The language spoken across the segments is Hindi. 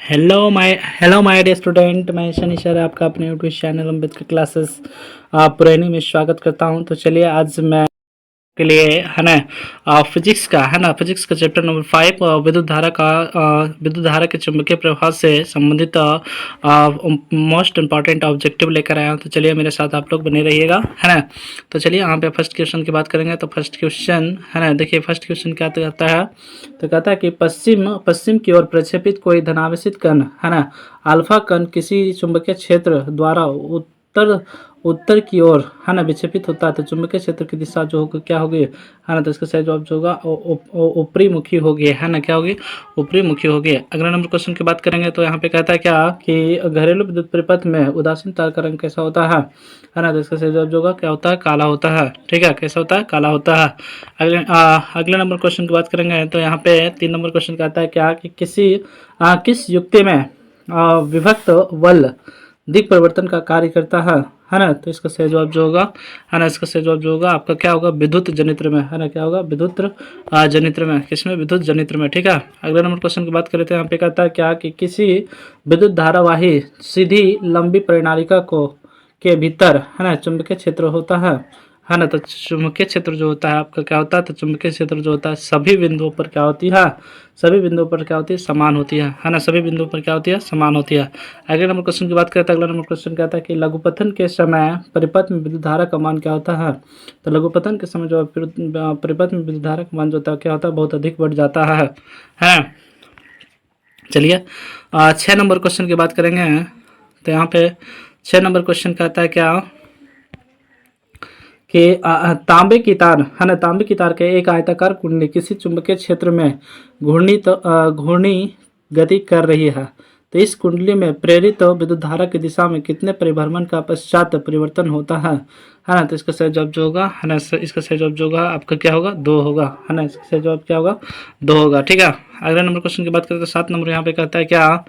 हेलो माय डियर स्टूडेंट, मैं शनि सर आपका अपने यूट्यूब चैनल अम्बेडकर क्लासेस पुरानी में स्वागत करता हूं। तो चलिए आज मैं के लिए है ना फिजिक्स का है ना फिजिक्स का चैप्टर नंबर 5 विद्युत धारा के चुंबकीय प्रभाव से संबंधित मोस्ट इंपॉर्टेंट ऑब्जेक्टिव लेकर आया हूँ। तो चलिए मेरे साथ आप लोग बने रहिएगा, है ना। तो चलिए यहाँ पे फर्स्ट क्वेश्चन की बात करेंगे। तो फर्स्ट क्वेश्चन है ना, देखिए फर्स्ट क्वेश्चन क्या कहता है। तो कहता है कि पश्चिम की ओर प्रक्षेपित कोई धनावेशित कण है ना, अल्फा कण किसी चुंबकीय क्षेत्र द्वारा उत्तर की ओर है ना विक्षेपित होता है। तो चुंबकीय क्षेत्र की दिशा जो होगी क्या होगी, है ना। तो इसका सही जवाब जो होगा ऊपरी मुखी होगी, है ना। क्या होगी? ऊपरी मुखी होगी। अगला नंबर क्वेश्चन की बात करेंगे। तो यहाँ पे कहता है क्या कि घरेलू विद्युत परिपथ में उदासीन तार का रंग कैसा होता है ना। तो इसका सही जवाब जो होगा क्या होता है? काला होता है। ठीक है, कैसा होता है? काला होता है। अगले नंबर क्वेश्चन की बात करेंगे। तो यहाँ पे 3 नंबर क्वेश्चन कहता है क्या कि किस युक्ति में विभक्त बल दिक परिवर्तन का कार्य करता है ना। तो इसका सही जवाब जो होगा, है ना, इसका सही जवाब जो होगा आपका क्या होगा? विद्युत जनित्र में, है ना। क्या होगा? विद्युत जनित्र में। किसमें? विद्युत जनित्र में। ठीक है। अगले नंबर क्वेश्चन की बात करें तो यहाँ पे कहता है क्या कि किसी विद्युत धारावाही सीधी लंबी प्रणालिका को के भीतर है ना चुंबकीय क्षेत्र होता है ना। तो चुंबकीय क्षेत्र जो होता है आपका क्या होता है? तो चुंबकीय क्षेत्र जो होता है सभी बिंदुओं पर क्या होती है? सभी बिंदुओं पर क्या होती है? समान होती है ना। सभी बिंदुओं पर क्या होती है? समान होती है। अगले नंबर क्वेश्चन की बात करें तो अगला नंबर क्वेश्चन कहता है कि लघुपथन के समय परिपथ में विद्युत धारा का मान क्या होता है। तो लघुपथन के समय जो परिपथ में विद्युत धारा का मान जो होता है क्या होता है? बहुत अधिक बढ़ जाता है। चलिए 6 नंबर क्वेश्चन की बात करेंगे। तो यहाँ पे 6 नंबर क्वेश्चन कहता है क्या कि तांबे की तार है ना, तांबे की तार के एक आयताकार कुंडली किसी चुंबकीय क्षेत्र में घूर्णी गति कर रही है। तो इस कुंडली में प्रेरित विद्युत धारा की दिशा में कितने परिभ्रमण का पश्चात परिवर्तन होता है ना। तो इसका सही जवाब जो होगा, है ना, इसका सही जवाब जो होगा आपका क्या होगा? 2 होगा, है ना। इसका सही जवाब क्या होगा? 2 होगा। ठीक है। अगले नंबर क्वेश्चन की बात करें तो 7 नंबर यहाँ पे कहता है क्या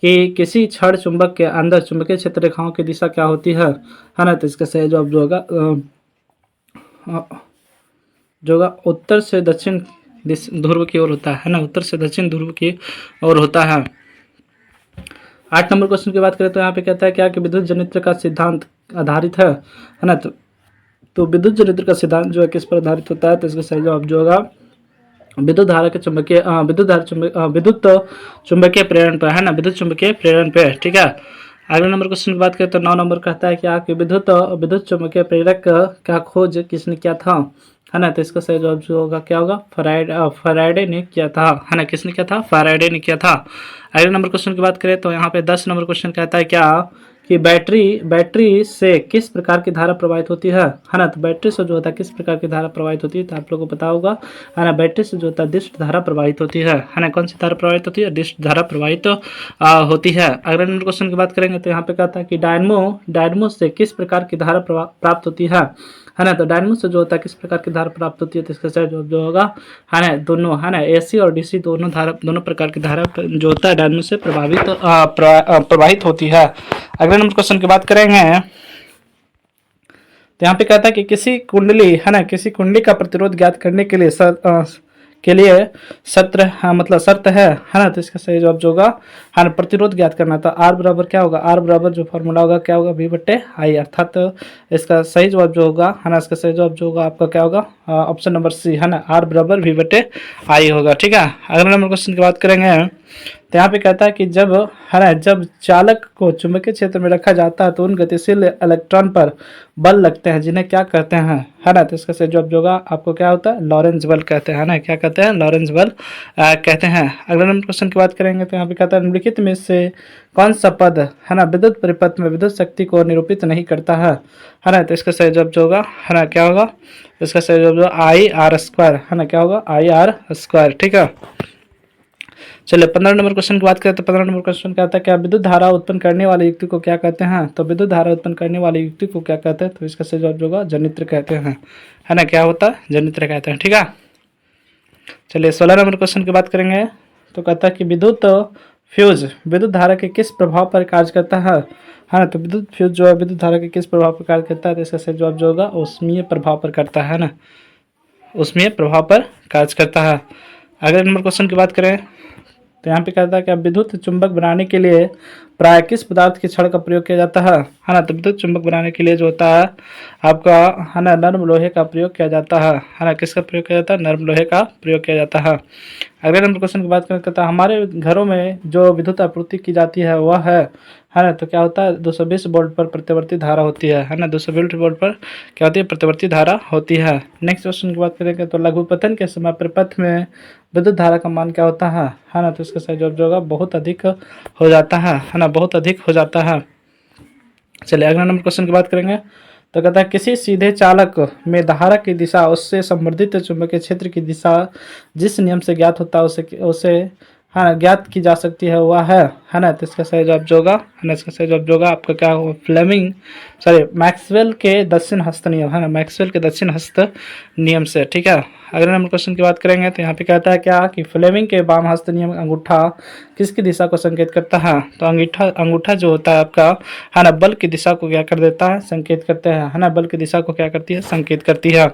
कि किसी क्षण चुंबक के अंदर चुंबकीय क्षेत्र रेखाओं की दिशा क्या होती है ना। तो इसका सही जवाब जो होगा जो होगा उत्तर से दक्षिण ध्रुव की ओर होता है ना। उत्तर से दक्षिण ध्रुव की ओर होता है। 8 नंबर क्वेश्चन की बात करें तो यहाँ पे कहता है क्या कि विद्युत जनित्र का सिद्धांत आधारित है ना। तो विद्युत जनित्र का सिद्धांत जो है किस पर आधारित होता है। तो इसका सही जवाब जो होगा विद्युत धारा के विद्युत चुंबकीय प्रेरण पर, है ना। विद्युत चुंबकीय प्रेरण पे। ठीक है। अगले नंबर क्वेश्चन की बात करें तो 9 नंबर कहता है क्या कि विद्युत चुंबकीय प्रेरक का खोज किसने किया था, है ना। तो इसका सही जवाब जो होगा क्या होगा? फैराडे ने किया था, है ना। किसने किया था? फैराडे ने किया था। अगले नंबर क्वेश्चन की बात करें तो यहाँ पे 10 नंबर क्वेश्चन कहता है क्या कि बैटरी से किस प्रकार की धारा प्रवाहित होती है ना। तो बैटरी से जो होता है किस प्रकार की धारा प्रवाहित होती है तो आप लोगों को पता होगा, है ना। बैटरी से जो होता है डिस्ट धारा प्रवाहित होती है ना। कौन सी धारा प्रवाहित होती है? डिस्ट धारा प्रवाहित होती है। अगले नंबर क्वेश्चन की बात करेंगे तो यहाँ पे कहता है कि डायनमो से किस प्रकार की धारा प्राप्त होती है ना। तो डायनमो से जो होता है किस प्रकार की धारा प्राप्त होती है तो इसका सही जवाब जो होगा, है ना, दोनों, है ना, एसी और डीसी दोनों प्रकार की धारा जो होता है डायनमो से प्रवाहित होती है। अगले नंबर क्वेश्चन की बात करेंगे तो यहाँ पे कहता है कि किसी कुंडली, है ना, किसी कुंडली का प्रतिरोध ज्ञात करने के लिए शर्त है ना। तो इसका सही जवाब जो होगा, हाँ, प्रतिरोध ज्ञात करना। तो आर बराबर क्या होगा? आर बराबर जो फॉर्मूला होगा क्या होगा? V/I, अर्थात इसका सही जवाब जो होगा, है ना, इसका सही जवाब जो होगा आपका क्या होगा? ऑप्शन नंबर सी, है ना, आर बराबर V/I होगा। ठीक है। अगले नंबर क्वेश्चन की बात करेंगे तो यहाँ पे कहता है कि जब चालक को चुंबकीय क्षेत्र में रखा जाता है तो उन गतिशील इलेक्ट्रॉन पर बल लगते हैं जिन्हें क्या कहते हैं, है ना। तो इसका सही जवाब जो होगा आपको क्या होता है? लॉरेंज बल कहते हैं ना। क्या कहते हैं? लॉरेंज बल कहते हैं। अगले नंबर क्वेश्चन की बात करेंगे तो यहाँ पे कहता है निम्नलिखित में से कौन सा पद, है ना, विद्युत परिपथ में विद्युत शक्ति को निरूपित नहीं करता है ना। तो इसका सही जवाब जो होगा, है ना, क्या होगा? इसका सही जवाब जो I/R², है ना। क्या होगा? I/R²। ठीक है। चलिए 15 नंबर क्वेश्चन की बात करें तो 15 नंबर क्वेश्चन कहता है क्या विद्युत धारा उत्पन्न करने वाली युक्ति को क्या कहते हैं। तो विद्युत धारा उत्पन्न करने वाली युक्ति को क्या कहते हैं तो इसका सही जवाब होगा जनित्र कहते हैं, है ना। क्या होता है? जनित्र कहते हैं। ठीक है। चलिए 16 नंबर क्वेश्चन की बात करेंगे तो कहता है कि विद्युत धारा के किस प्रभाव पर कार्य करता है ना। तो विद्युत फ्यूज जो है विद्युत धारा के किस प्रभाव पर कार्य करता है तो इसका सही जवाब जो होगा ऊष्मीय प्रभाव पर करता है ना। ऊष्मीय प्रभाव पर कार्य करता है। अगले नंबर क्वेश्चन की बात करें तो यहाँ पे कहता है कि विद्युत चुंबक बनाने के लिए प्राय किस पदार्थ की छड़ का प्रयोग किया जाता है ना। तो विद्युत चुंबक बनाने के लिए जो होता है आपका, है ना, नर्म लोहे का प्रयोग किया जाता है ना। किसका प्रयोग किया जाता है? नर्म लोहे का प्रयोग किया जाता है। अगले नंबर क्वेश्चन की बात करें, कहता है हमारे घरों में जो विद्युत आपूर्ति की जाती है वह है ना। तो क्या होता है? 220 वोल्ट पर प्रतिवर्ती धारा होती है ना। 220 वोल्ट पर क्या होती है? प्रतिवर्ती धारा होती है। नेक्स्ट क्वेश्चन की बात करेंगे तो लघुपतन के समय प्रपथ में विद्युत धारा का मान क्या होता है ना। तो इसका सही जवाब जो होगा बहुत अधिक हो जाता है ना, बहुत अधिक हो जाता है। चलिए अगला नंबर क्वेश्चन की बात करेंगे तो कहता है किसी सीधे चालक में धारा की दिशा उससे संबंधित चुंबकीय क्षेत्र की दिशा जिस नियम से ज्ञात होता है उसे हाँ ज्ञात की जा सकती है वह है ना। तो इसका सही जवाब जो होगा, है ना, इसका सही जवाब जो होगा आपका क्या होगा? मैक्सवेल के दक्षिण हस्त नियम, है ना, मैक्सवेल के दक्षिण हस्त नियम से। ठीक है, अगले नंबर क्वेश्चन की बात करेंगे तो यहाँ पे कहता है क्या कि फ्लेमिंग के वाम हस्त नियम अंगूठा किसकी दिशा को संकेत करता है। तो अंगूठा जो होता है आपका, है ना, बल की दिशा को क्या कर देता है? संकेत करते हैं, है ना, बल की दिशा को क्या करती है? संकेत करती है।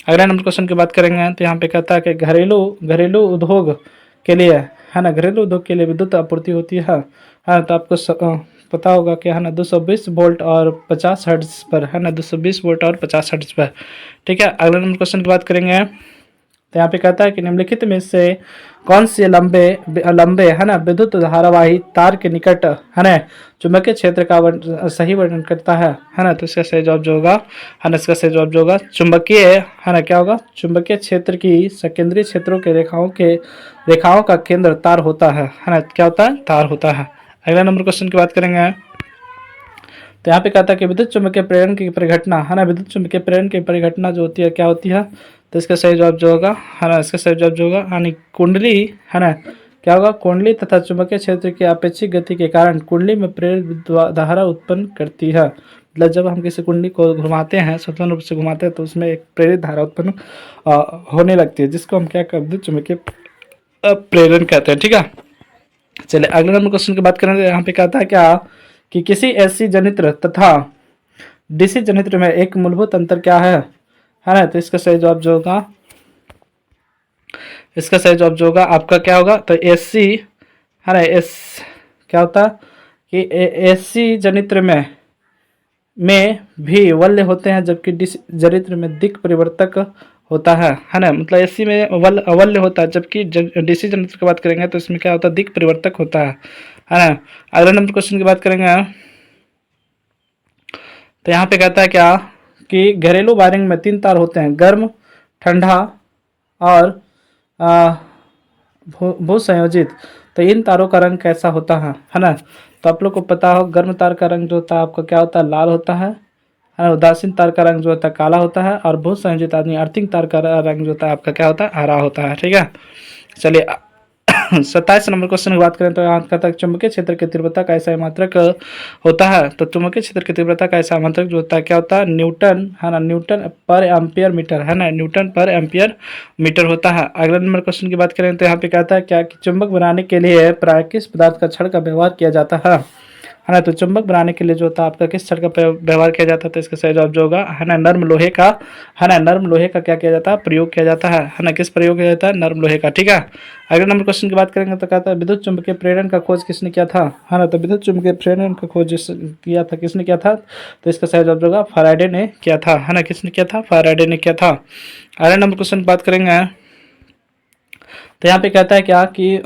अगले नंबर क्वेश्चन की बात करेंगे तो यहाँ पे कहता है कि घरेलू उद्योग के लिए, है ना, घरेलू उद्योग के लिए विद्युत आपूर्ति होती है। तो आपको पता होगा कि, है ना, 220 वोल्ट और 50 हर्ट्ज पर, है ना, 220 वोल्ट और 50 हर्ट्ज पर। ठीक है, अगले नंबर क्वेश्चन की बात करेंगे तो यहाँ पे कहता है कि निम्नलिखित में से कौन से लंबे है ना विद्युत धारावाही तार के निकट, है ना, चुंबकीय क्षेत्र का सही वर्णन करता है ना। तो इसका सही जवाब जो होगा, है ना, इसका सही जवाब जो होगा चुंबकीय, है ना, क्या होगा? चुंबकीय क्षेत्र की सकेंद्रीय क्षेत्रों के रेखाओं का केंद्र तार होता है ना। क्या होता है? तार होता है। अगला नंबर क्वेश्चन की बात करेंगे तो यहाँ पे कहता है कि विद्युत चुंबकीय प्रेरण की परिघटना, है ना, विद्युत चुंबकीय प्रेरण की परिघटना जो होती है क्या होती है। तो इसका सही जवाब जो होगा, है ना, इसका सही जवाब जो होगा यानी कुंडली, है ना, क्या होगा? कुंडली तथा चुंबकीय क्षेत्र की अपेक्षित गति के कारण कुंडली में प्रेरित धारा उत्पन्न करती है। मतलब जब हम किसी कुंडली को घुमाते हैं, स्वतंत्र रूप से घुमाते हैं, तो उसमें एक प्रेरित धारा उत्पन्न होने लगती है, जिसको हम क्या कर विद्युत चुंबकीय प्रेरण कहते हैं। ठीक है, चलिए अगले नंबर क्वेश्चन की बात करें तो यहाँ पे कहता है क्या कि किसी एसी जनित्र तथा डीसी जनित्र में एक मूलभूत अंतर क्या है ना। तो इसका सही जवाब जो होगा, इसका सही जवाब जो होगा आपका क्या होगा? तो एसी, है ना, क्या होता है कि एसी जनित्र में भी वल्य होते हैं, जबकि डीसी जनित्र में दिक् परिवर्तक होता है ना। मतलब एसी में अवल्य होता है, जबकि डीसी जनित्र की बात करेंगे तो इसमें क्या होता है? दिक् परिवर्तक होता है ना। अगला नंबर क्वेश्चन की बात करेंगे तो यहाँ पे कहता है क्या कि घरेलू वायरिंग में 3 तार होते हैं, गर्म, ठंडा और भू संयोजित। तो इन तारों का रंग कैसा होता है ना। तो आप लोग को पता हो गर्म तार का रंग जो होता है आपका क्या होता है? लाल होता है ना। उदासीन तार का रंग जो होता है काला होता है, और भू संयोजित यानी अर्थिंग तार का रंग जो होता है आपका क्या होता है? हरा होता है। ठीक है, चलिए 27 नंबर क्वेश्चन की बात करें तो यहाँ कहता है चुंबकीय क्षेत्र की तीव्रता का ऐसा मात्रक होता है। तो चुंबकीय क्षेत्र की तीव्रता का ऐसा मात्रक जो होता है क्या होता है? न्यूटन, है ना, न्यूटन पर एम्पियर मीटर, है ना, न्यूटन पर एम्पियर मीटर होता है। अगला नंबर क्वेश्चन की बात करें तो यहाँ पे कहता है क्या कि चुंबक बनाने के लिए प्राय किस पदार्थ का छड़ का व्यवहार किया जाता है ना। तो चुंबक बनाने के लिए जो होता है आपका किस छड़ का व्यवहार किया जाता है। तो इसका सही जवाब जो होगा, है ना, नर्म लोहे का, है ना, नर्म लोहे का क्या किया जाता है? प्रयोग किया जाता है ना। किस प्रयोग किया जाता है? नर्म लोहे का। ठीक है, अगले नंबर क्वेश्चन की बात करेंगे तो कहता है विद्युत चुंबकीय प्रेरण का खोज किसने किया था, है ना। तो विद्युत चुंबकीय प्रेरण का खोज किया था, किसने किया था? तो इसका सही जवाब जो होगा फैराडे ने किया था, है ना। किसने किया था? फैराडे ने किया था। अगले नंबर क्वेश्चन की बात करेंगे तो यहाँ पे कहता है क्या कि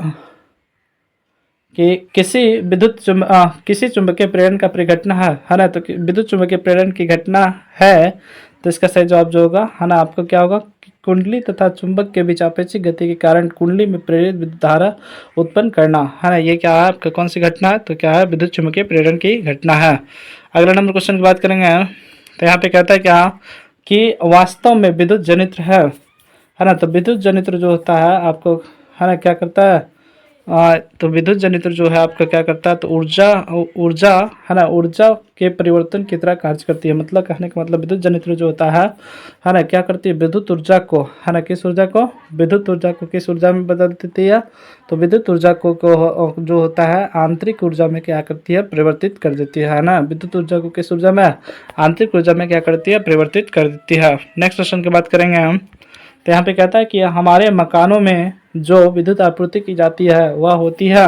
किसी चुंबकीय प्रेरण का परिघटना है ना। तो विद्युत चुंबकीय प्रेरण की घटना है। तो इसका सही जवाब जो होगा, है ना, आपका क्या होगा? कुंडली तथा चुंबक के बीच अपेक्षित गति के कारण कुंडली में प्रेरित विद्युत धारा उत्पन्न करना, है ना। ये क्या है आपका? कौन सी घटना है? तो क्या है? विद्युत चुंबकीय प्रेरण की घटना है। अगला नंबर क्वेश्चन की बात करेंगे तो यहाँ पे कहता है क्या कि वास्तव में विद्युत जनित्र है ना। तो विद्युत जनित्र जो होता है आपको, है ना, क्या करता है? तो विद्युत जनित्र जो है आपका क्या करता है? तो ऊर्जा, है ना, ऊर्जा के परिवर्तन की तरह कार्य करती है। मतलब कहने का मतलब विद्युत जनित्र जो होता है ना, क्या करती है? विद्युत ऊर्जा को, है ना, किस ऊर्जा को? विद्युत ऊर्जा को किस ऊर्जा में बदल देती है? तो विद्युत ऊर्जा को जो होता है आंतरिक ऊर्जा में क्या करती है? परिवर्तित कर देती है ना। विद्युत ऊर्जा को किस ऊर्जा में? आंतरिक ऊर्जा में क्या करती है? परिवर्तित कर देती है। नेक्स्ट क्वेश्चन की बात करेंगे हम तो यहाँ पे कहता है कि हमारे मकानों में जो विद्युत आपूर्ति की जाती है वह होती है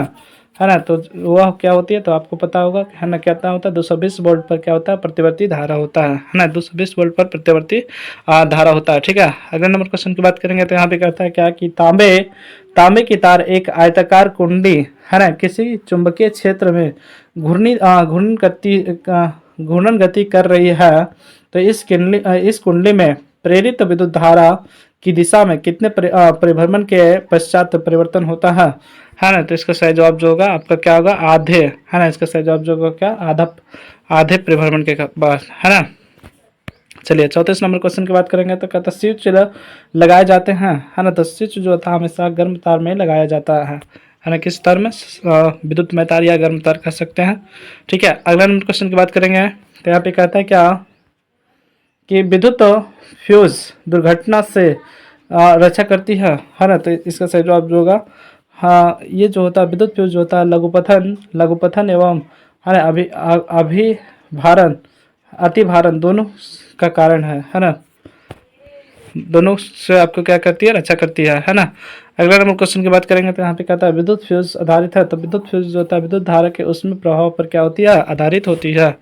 ना। तो वह क्या होती है, तो आपको पता होगा, है ना, क्या होता है 220 वोल्ट पर क्या होता है, प्रतिवर्ती धारा होता है ना। 220 वोल्ट पर प्रतिवर्ती धारा होता है। ठीक है, अगले नंबर क्वेश्चन की बात करेंगे तो यहाँ पे कहता है क्या कि तांबे की तार एक आयताकार कुंडी, है ना, किसी चुंबकीय क्षेत्र में घूर्णन गति कर रही है। तो इस कुंडली में प्रेरित विद्युत धारा की दिशा में कितने परिभ्रमण के पश्चात परिवर्तन होता है ना। तो इसका सही जवाब जो होगा आपका क्या होगा, आधे, है ना। इसका सही जवाब जो होगा क्या, आधे परिभ्रमण के बाद, है ना। चलिए 34 नंबर क्वेश्चन की बात करेंगे तो कहता स्विच लगाए जाते हैं, है ना। तो स्विच जो था हमेशा गर्म तार में लगाया जाता है ना। किस तार में, विद्युत में तार या गर्म तार कह सकते हैं। ठीक है, अगला नंबर क्वेश्चन की बात करेंगे तो यहाँ पे कहता है क्या कि विद्युत फ्यूज दुर्घटना से रक्षा करती है ना। तो इसका सही जवाब जो होगा, हाँ, ये जो होता है विद्युत फ्यूज जो होता है लघुपथन एवं, है ना, अतिभारण दोनों का कारण है ना। दोनों से आपको क्या करती है, रक्षा करती है ना। अगला नंबर क्वेश्चन की बात करेंगे तो यहाँ पे कहता है विद्युत फ्यूज आधारित है। तो विद्युत फ्यूज जो होता है विद्युत धारा के उसमें प्रभाव पर क्या होती है, आधारित होती है।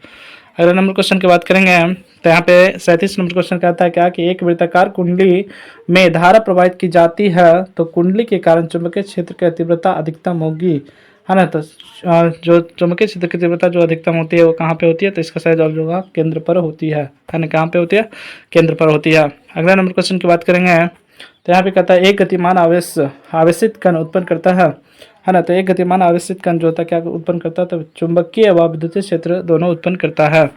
अगला नंबर क्वेश्चन की बात करेंगे तो यहाँ पे 37 नंबर क्वेश्चन कहता है क्या कि एक वृत्ताकार कुंडली में धारा प्रवाहित की जाती है तो कुंडली के कारण चुंबकीय क्षेत्र की तीव्रता अधिकतम होगी, है ना। तो जो चुंबकीय क्षेत्र की तीव्रता जो अधिकतम होती है वो कहाँ पे होती है, तो इसका सही जवाब जो होगा केंद्र पर होती है ना। कहाँ पे होती है, केंद्र पर होती है। अगला नंबर क्वेश्चन की बात करेंगे तो यहाँ पे कहता है एक गतिमान आवेशित कण उत्पन्न करता है ना। तो एक गतिमान आवेशित कण जो होता है क्या उत्पन्न करता है, तो चुंबकीय व विद्युतीय क्षेत्र दोनों उत्पन्न करता है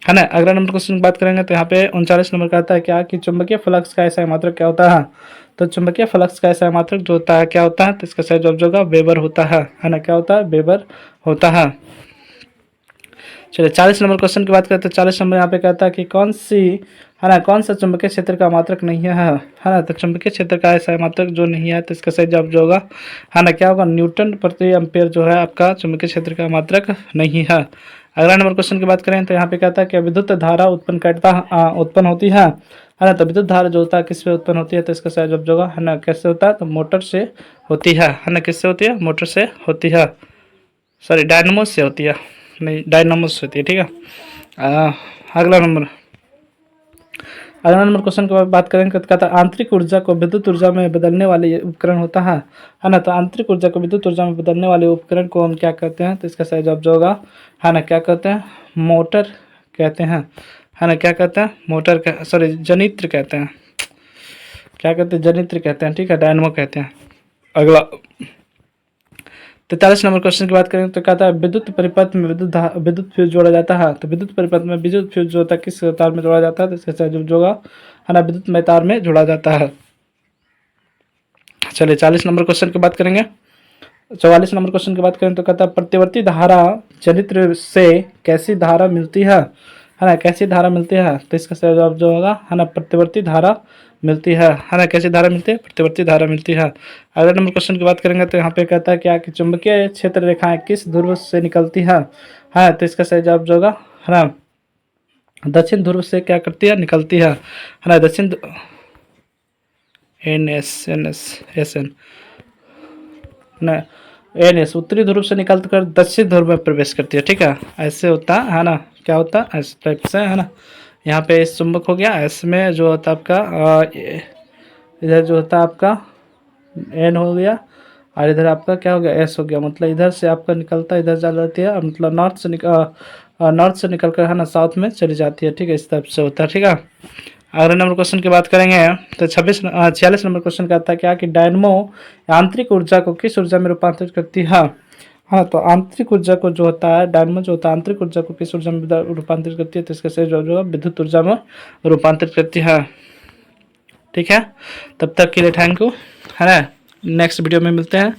ना। अगला नंबर क्वेश्चन की बात करेंगे तो यहाँ पे 39 नंबर कहता है क्या कि चुंबकीय फ्लक्स का ऐसा मात्रक क्या होता है। तो चुंबकीय फ्लक्स का ऐसा मात्रक जो होता है क्या होता है, तो इसका सही जवाब जो होगा वेबर होता है ना। क्या होता है, वेबर होता है। चलिए 40 नंबर क्वेश्चन की बात करते हैं। 40 नंबर यहाँ पे कहता है कि कौन सा चुंबकीय क्षेत्र का मात्रक नहीं है ना। तो चुंबकीय क्षेत्र का ऐसा मात्रक जो नहीं है, तो इसका सही जवाब जो होगा, है ना, क्या होगा, न्यूटन प्रति एम्पियर जो है आपका चुंबकीय क्षेत्र का मात्रक नहीं है। अगला नंबर क्वेश्चन की बात करें तो यहाँ पे कहता है कि विद्युत धारा उत्पन्न होती है ना। तो विद्युत धारा जो होता है किस पे उत्पन्न होती है, तो इसका सही जवाब जो होगा, है ना, कैसे होता है, तो मोटर से होती है ना। किससे होती है, मोटर से होती है, सॉरी डायनमो से होती है, नहीं डायनामो से होती है। ठीक है, अगला नंबर क्वेश्चन की बात करेंगे तो कहता है आंतरिक ऊर्जा को विद्युत ऊर्जा में बदलने वाले उपकरण होता है ना। तो आंतरिक ऊर्जा को विद्युत ऊर्जा में बदलने वाले उपकरण को हम क्या कहते हैं, तो इसका सही जवाब जो होगा, है ना, क्या कहते हैं, मोटर कहते हैं, है ना। क्या कहते हैं, मोटर का, सॉरी जनित्र कहते हैं, क्या कहते हैं, जनित्र कहते हैं। ठीक है, डायनमो कहते हैं। अगला 43 नंबर क्वेश्चन की बात करें तो कहता है विद्युत परिपथ में विद्युत फ्यूज जोड़ा जाता है। तो विद्युत परिपथ में विद्युत फ्यूज जो होता है किस तार में जोड़ा जाता है, तो इसका सही जवाब होगा, है ना, विद्युत में तार में जोड़ा जाता है। चलिए 40 नंबर क्वेश्चन की बात करेंगे। 44 नंबर क्वेश्चन की बात करें तो कहता है प्रतिवर्ती धारा जनित्र से कैसी धारा मिलती है ना, कैसी धारा मिलती है, तो इसका सही जवाब जो होगा, है ना, प्रतिवर्ती धारा मिलती है ना। कैसी धारा मिलती है, प्रतिवर्ती धारा मिलती है। अगले नंबर क्वेश्चन की बात करेंगे तो यहाँ पे कहता है क्या कि चुंबकीय क्षेत्र रेखाएं किस ध्रुव से निकलती है तो इसका सही जवाब जो होगा, है ना, दक्षिण ध्रुव से क्या करती है, निकलती है ना। दक्षिण एन एस उत्तरी ध्रुव से निकल कर दक्षिण ध्रुव में प्रवेश करती है। ठीक है, ऐसे होता है ना, क्या होता है, इस टाइप से, है ना। यहाँ पे इस चुंबक हो गया, इसमें जो होता है आपका इधर जो होता है आपका एन हो गया, और इधर आपका क्या हो गया, एस हो गया। मतलब इधर से आपका निकलता है, इधर जा जाती है, मतलब नॉर्थ से निकल कर, है ना, साउथ में चली जाती है। ठीक है, इस टाइप से होता है। ठीक है, अगले नंबर क्वेश्चन की बात करेंगे तो 46 नंबर क्वेश्चन कहता है क्या कि डायनमो आंतरिक ऊर्जा को किस ऊर्जा में रूपांतरित करती है। हाँ, तो आंतरिक ऊर्जा को जो होता है, डायनमो जो होता है आंतरिक ऊर्जा को किस ऊर्जा में रूपांतरित करती है, तो इसका सही जवाब जो है विद्युत ऊर्जा में रूपांतरित करती है। ठीक है, तब तक के लिए थैंक यू, है ना। नेक्स्ट वीडियो में मिलते हैं।